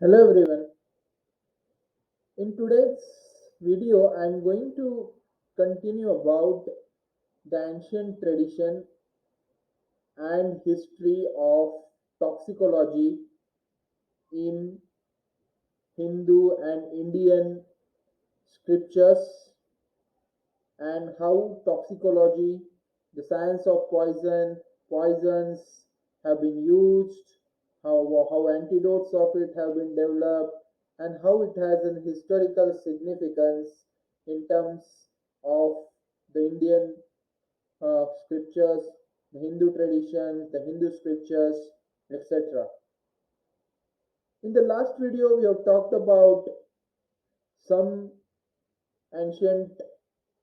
Hello everyone. In today's video, I am going to continue about the ancient tradition and history of toxicology in Hindu and Indian scriptures and how toxicology, the science of poisons have been used, how antidotes of it have been developed, and how it has an historical significance in terms of the Indian scriptures, the Hindu traditions, the Hindu scriptures, etc. In the last video, we have talked about some ancient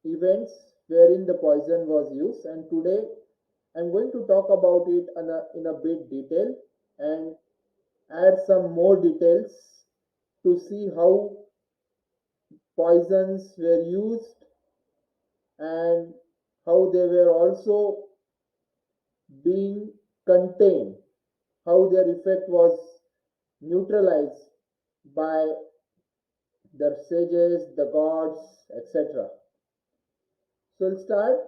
events wherein the poison was used, and today I'm going to talk about it in a bit detail and add some more details to see how poisons were used and how they were also being contained, how their effect was neutralized by the sages, the gods, etc. So we'll start.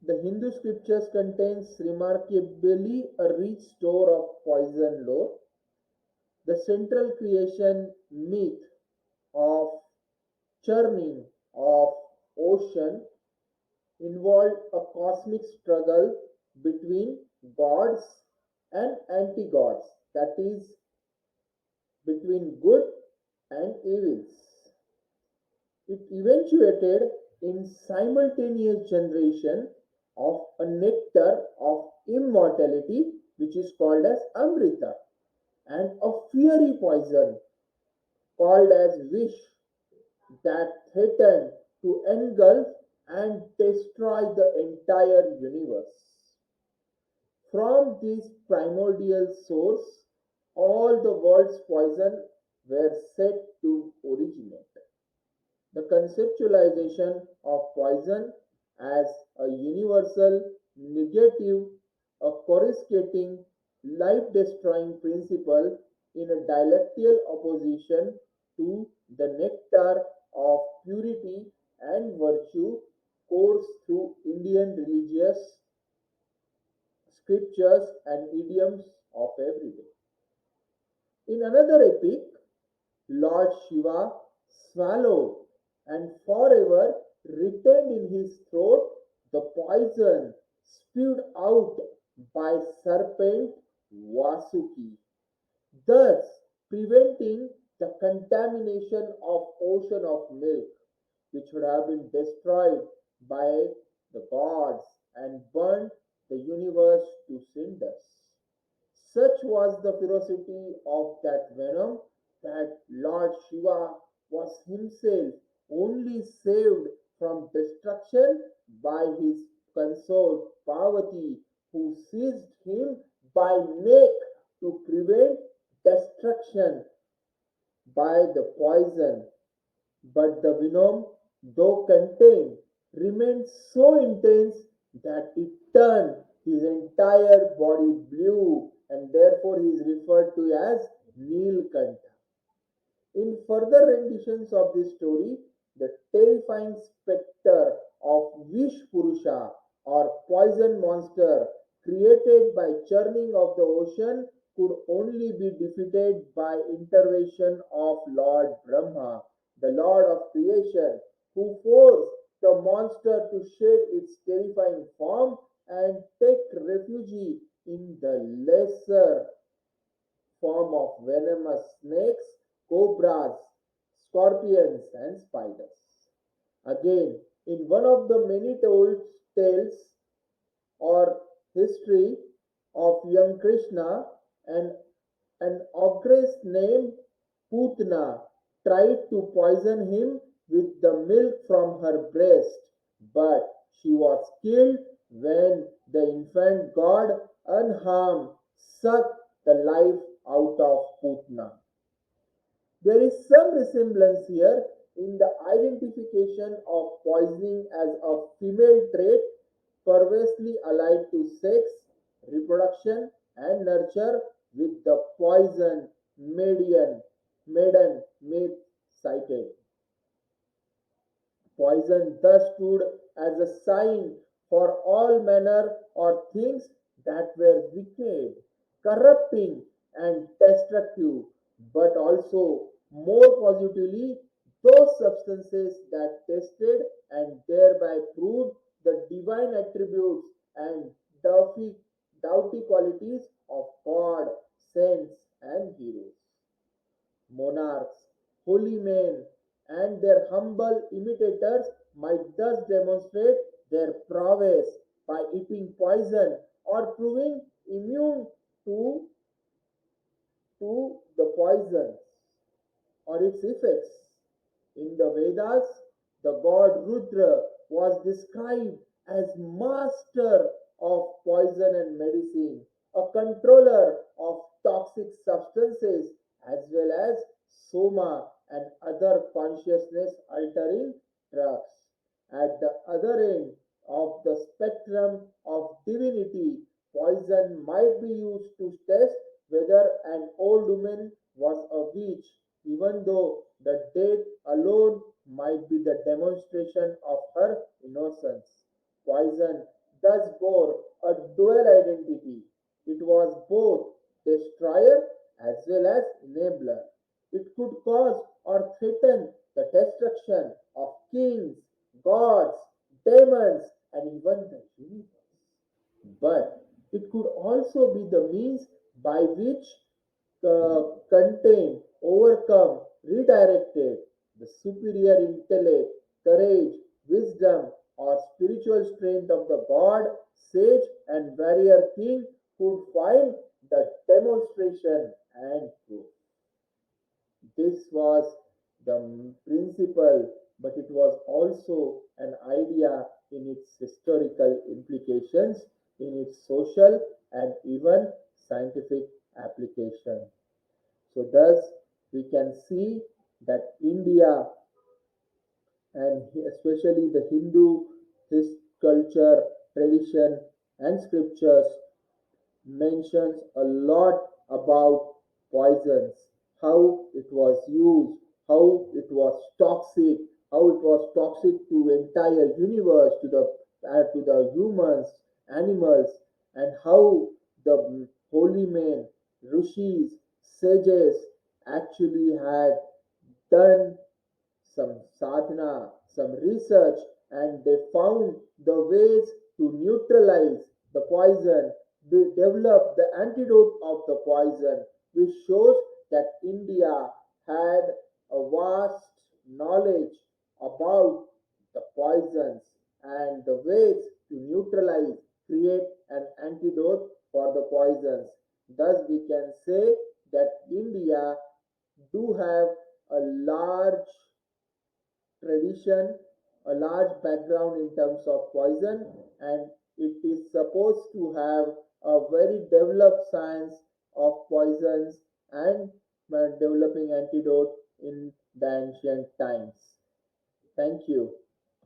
The Hindu scriptures contains remarkably a rich store of poison lore. The central creation myth of churning of ocean involved a cosmic struggle between gods and anti-gods, that is, between good and evils. It eventuated in simultaneous generation of a nectar of immortality which is called as Amrita and a fiery poison called as Vish that threatened to engulf and destroy the entire universe. From this primordial source, all the world's poison were said to originate. The conceptualization of poison as a universal, negative, a coruscating, life destroying principle in a dialectical opposition to the nectar of purity and virtue course through Indian religious scriptures and idioms of everyday. In another epic, Lord Shiva swallowed and forever retained in his throat the poison spewed out by serpent Vasuki, thus preventing the contamination of ocean of milk, which would have been destroyed by the gods and burnt the universe to cinders. Such was the ferocity of that venom that Lord Shiva was himself only saved from destruction by his consort Parvati, who seized him by neck to prevent destruction by the poison. But the venom, though contained, remained so intense that it turned his entire body blue, and therefore he is referred to as Neelkanta. In further renditions of this story, the terrifying spectre of Vish Purusha or poison monster created by churning of the ocean could only be defeated by intervention of Lord Brahma, the Lord of creation, who forced the monster to shed its terrifying form and take refuge in the lesser form of venomous snakes, cobras, scorpions, and spiders. Again, in one of the many told tales or history of young Krishna, an, an ogress named Putna tried to poison him with the milk from her breast, but she was killed when the infant god unharmed sucked the life out of Putna. There is some resemblance here in the identification of poisoning as a female trait perversely allied to sex, reproduction, and nurture with the poison median maiden myth cited. Poison thus stood as a sign for all manner or things that were wicked, corrupting, and destructive, but also more positively those substances that tested and thereby proved the divine attributes and doughty qualities of God, saints, and heroes. Monarchs, holy men, and their humble imitators might thus demonstrate their prowess by eating poison or proving immune to, to the poisons or its effects. In the Vedas, the god Rudra was described as master of poison and medicine, a controller of toxic substances, as well as soma and other consciousness altering drugs. At the other end of the spectrum of divinity, poison might be used to test whether an old woman was a witch, even though the death alone might be the demonstration of her innocence. Poison thus bore a dual identity. It was both destroyer as well as enabler. It could cause or threaten the destruction of kings, gods, demons, and even the universe. But it could also be the means by which contained, overcome, redirected the superior intellect, courage, wisdom, or spiritual strength of the god, sage, and warrior king could find the demonstration and proof. This was the principle, but it was also an idea in its historical implications, in its social and even scientific application. So, thus, we can see that India and especially the Hindu his culture, tradition, and scriptures mentions a lot about poisons, how it was used, how it was toxic, how it was toxic to entire universe, to the humans, animals, and how the holy men, rishis, sages actually had done some sadhana, some research, and they found the ways to neutralize the poison, they developed the antidote of the poison, which shows that India had a vast knowledge about the poisons and the ways to neutralize, create an antidote for the poisons. Thus, we can say that India do have a large tradition, a large background in terms of poison, and it is supposed to have a very developed science of poisons and developing antidote in the ancient times. Thank you.